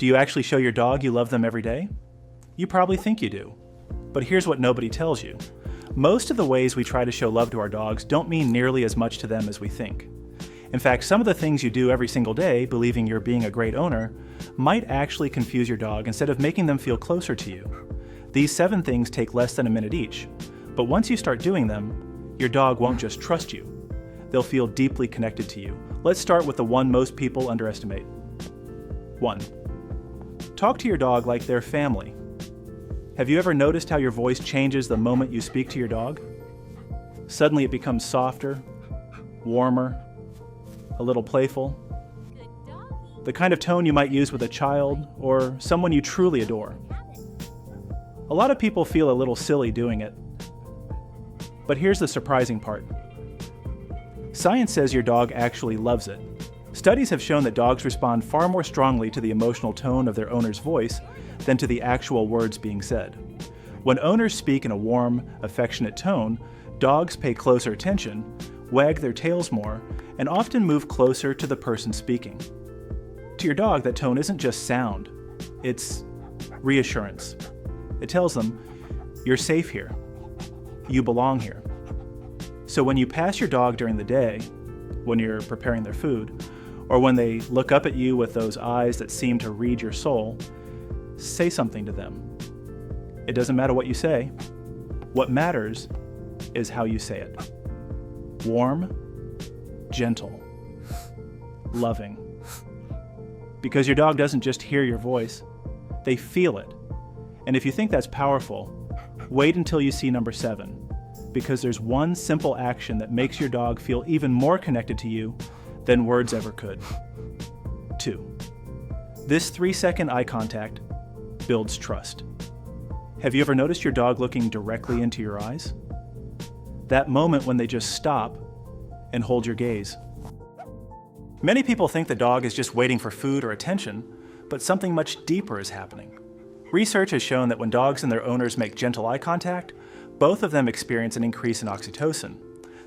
Do you actually show your dog you love them every day? You probably think you do. But here's what nobody tells you. Most of the ways we try to show love to our dogs don't mean nearly as much to them as we think. In fact, some of the things you do every single day, believing you're being a great owner, might actually confuse your dog instead of making them feel closer to you. These 7 things take less than a minute each, but once you start doing them, your dog won't just trust you. They'll feel deeply connected to you. Let's start with the one most people underestimate. 1. Talk to your dog like they're family. Have you ever noticed how your voice changes the moment you speak to your dog? Suddenly it becomes softer, warmer, a little playful. The kind of tone you might use with a child or someone you truly adore. A lot of people feel a little silly doing it. But here's the surprising part. Science says your dog actually loves it. Studies have shown that dogs respond far more strongly to the emotional tone of their owner's voice than to the actual words being said. When owners speak in a warm, affectionate tone, dogs pay closer attention, wag their tails more, and often move closer to the person speaking. To your dog, that tone isn't just sound, it's reassurance. It tells them, you're safe here. You belong here. So when you pass your dog during the day, when you're preparing their food, or when they look up at you with those eyes that seem to read your soul, say something to them. It doesn't matter what you say. What matters is how you say it. Warm, gentle, loving. Because your dog doesn't just hear your voice, they feel it. And if you think that's powerful, wait until you see number 7, because there's one simple action that makes your dog feel even more connected to you than words ever could. 2. This 3-second eye contact builds trust. Have you ever noticed your dog looking directly into your eyes? That moment when they just stop and hold your gaze. Many people think the dog is just waiting for food or attention, but something much deeper is happening. Research has shown that when dogs and their owners make gentle eye contact, both of them experience an increase in oxytocin,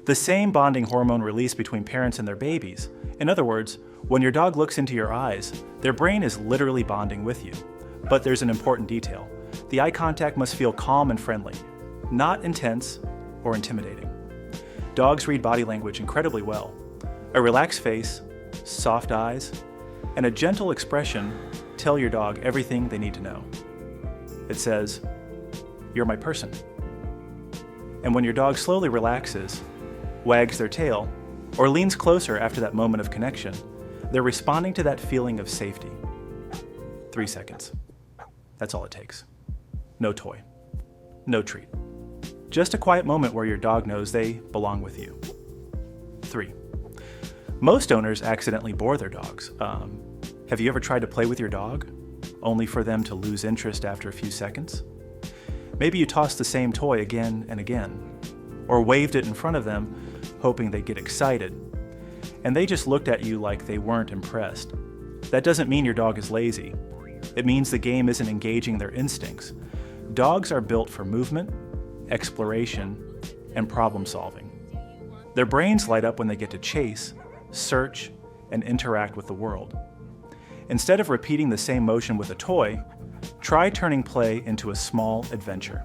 the same bonding hormone released between parents and their babies. In other words, when your dog looks into your eyes, their brain is literally bonding with you. But there's an important detail. The eye contact must feel calm and friendly, not intense or intimidating. Dogs read body language incredibly well. A relaxed face, soft eyes, and a gentle expression tell your dog everything they need to know. It says, "You're my person." And when your dog slowly relaxes, wags their tail, or leans closer after that moment of connection, they're responding to that feeling of safety. 3 seconds. That's all it takes. No toy. No treat. Just a quiet moment where your dog knows they belong with you. 3. Most owners accidentally bore their dogs. Have you ever tried to play with your dog, only for them to lose interest after a few seconds? Maybe you tossed the same toy again and again, or waved it in front of them, hoping they'd get excited, and they just looked at you like they weren't impressed. That doesn't mean your dog is lazy. It means the game isn't engaging their instincts. Dogs are built for movement, exploration, and problem solving. Their brains light up when they get to chase, search, and interact with the world. Instead of repeating the same motion with a toy, try turning play into a small adventure.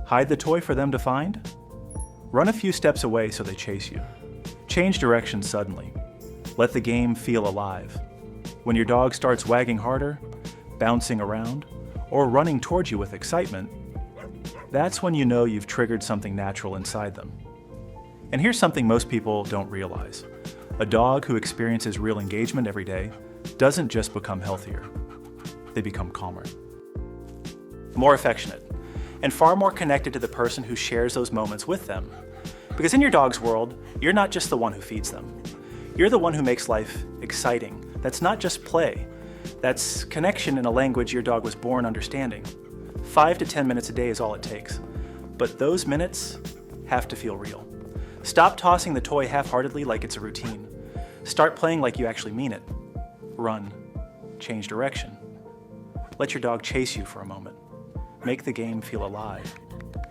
Hide the toy for them to find? Run a few steps away so they chase you. Change direction suddenly. Let the game feel alive. When your dog starts wagging harder, bouncing around, or running towards you with excitement, that's when you know you've triggered something natural inside them. And here's something most people don't realize. A dog who experiences real engagement every day doesn't just become healthier. They become calmer, more affectionate, and far more connected to the person who shares those moments with them. Because in your dog's world, you're not just the one who feeds them. You're the one who makes life exciting. That's not just play. That's connection in a language your dog was born understanding. 5 to 10 minutes a day is all it takes. But those minutes have to feel real. Stop tossing the toy half-heartedly like it's a routine. Start playing like you actually mean it. Run. Change direction. Let your dog chase you for a moment. Make the game feel alive.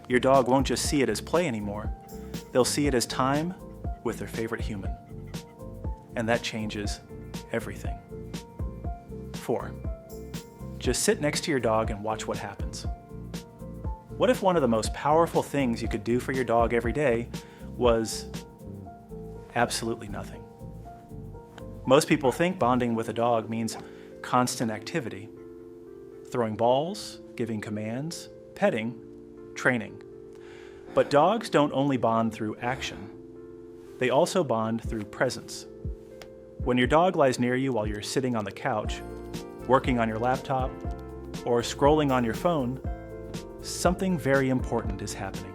Your dog won't just see it as play anymore. They'll see it as time with their favorite human. And that changes everything. 4. Just sit next to your dog and watch what happens. What if one of the most powerful things you could do for your dog every day was absolutely nothing? Most people think bonding with a dog means constant activity. Throwing balls, giving commands, petting, training. But dogs don't only bond through action. They also bond through presence. When your dog lies near you while you're sitting on the couch, working on your laptop, or scrolling on your phone, something very important is happening.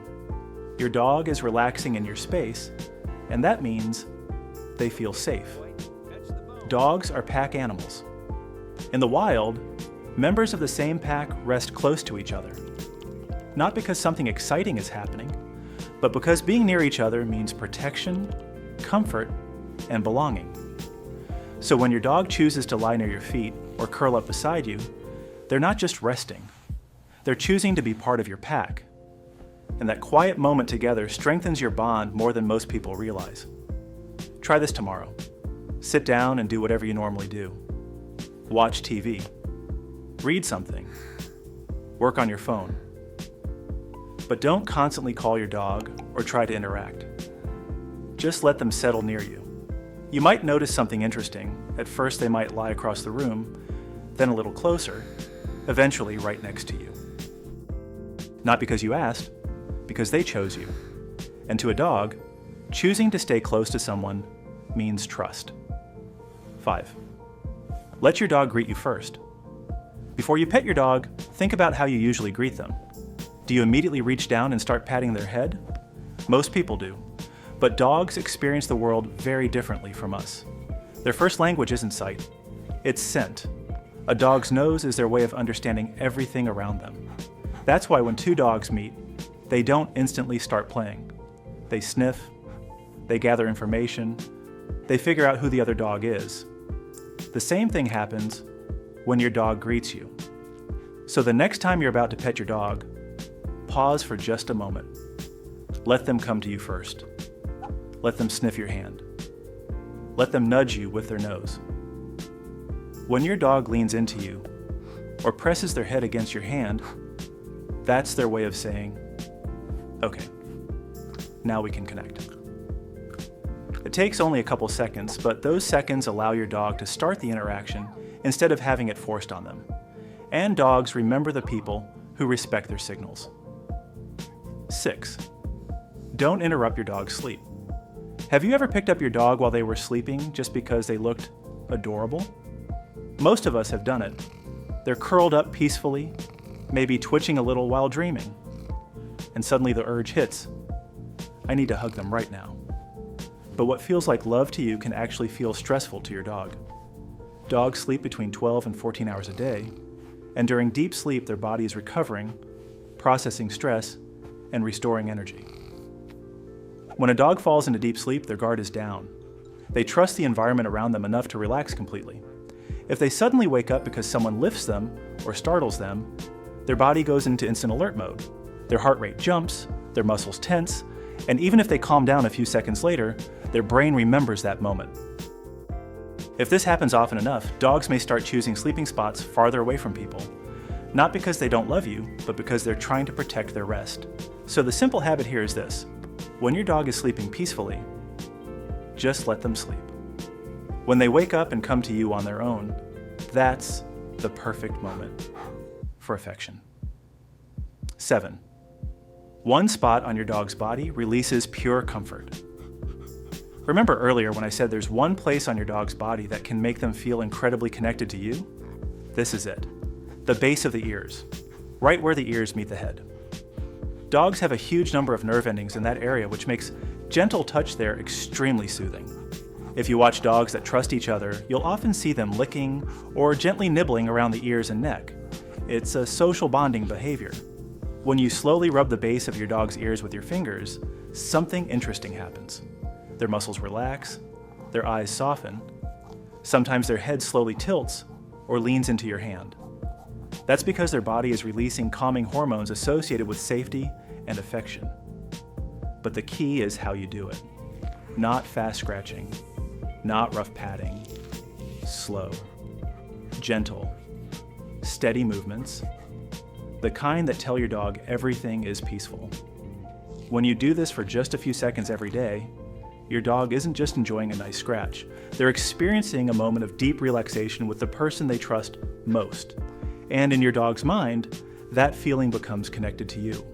Your dog is relaxing in your space, and that means they feel safe. Dogs are pack animals. In the wild, members of the same pack rest close to each other. Not because something exciting is happening, but because being near each other means protection, comfort, and belonging. So when your dog chooses to lie near your feet or curl up beside you, they're not just resting. They're choosing to be part of your pack. And that quiet moment together strengthens your bond more than most people realize. Try this tomorrow. Sit down and do whatever you normally do. Watch TV. Read something. Work on your phone. But don't constantly call your dog or try to interact. Just let them settle near you. You might notice something interesting. At first they might lie across the room, then a little closer, eventually right next to you. Not because you asked, because they chose you. And to a dog, choosing to stay close to someone means trust. 5. Let your dog greet you first. Before you pet your dog, think about how you usually greet them. Do you immediately reach down and start patting their head? Most people do, but dogs experience the world very differently from us. Their first language isn't sight, it's scent. A dog's nose is their way of understanding everything around them. That's why when two dogs meet, they don't instantly start playing. They sniff, they gather information, they figure out who the other dog is. The same thing happens when your dog greets you. So the next time you're about to pet your dog, pause for just a moment. Let them come to you first. Let them sniff your hand. Let them nudge you with their nose. When your dog leans into you or presses their head against your hand, that's their way of saying, okay, now we can connect. It takes only a couple seconds, but those seconds allow your dog to start the interaction instead of having it forced on them. And dogs remember the people who respect their signals. 6. Don't interrupt your dog's sleep. Have you ever picked up your dog while they were sleeping just because they looked adorable? Most of us have done it. They're curled up peacefully, maybe twitching a little while dreaming. And suddenly the urge hits. I need to hug them right now. But what feels like love to you can actually feel stressful to your dog. Dogs sleep between 12 and 14 hours a day, and during deep sleep their body is recovering, processing stress, and restoring energy. When a dog falls into deep sleep, their guard is down. They trust the environment around them enough to relax completely. If they suddenly wake up because someone lifts them or startles them, their body goes into instant alert mode. Their heart rate jumps, their muscles tense, and even if they calm down a few seconds later, their brain remembers that moment. If this happens often enough, dogs may start choosing sleeping spots farther away from people, not because they don't love you, but because they're trying to protect their rest. So the simple habit here is this: when your dog is sleeping peacefully, just let them sleep. When they wake up and come to you on their own, that's the perfect moment for affection. 7. One spot on your dog's body releases pure comfort. Remember earlier when I said there's one place on your dog's body that can make them feel incredibly connected to you? This is it. The base of the ears, right where the ears meet the head. Dogs have a huge number of nerve endings in that area, which makes gentle touch there extremely soothing. If you watch dogs that trust each other, you'll often see them licking or gently nibbling around the ears and neck. It's a social bonding behavior. When you slowly rub the base of your dog's ears with your fingers, something interesting happens. Their muscles relax, their eyes soften, sometimes their head slowly tilts or leans into your hand. That's because their body is releasing calming hormones associated with safety and affection. But the key is how you do it. Not fast scratching, not rough patting, slow, gentle, steady movements, the kind that tell your dog everything is peaceful. When you do this for just a few seconds every day, your dog isn't just enjoying a nice scratch. They're experiencing a moment of deep relaxation with the person they trust most. And in your dog's mind, that feeling becomes connected to you.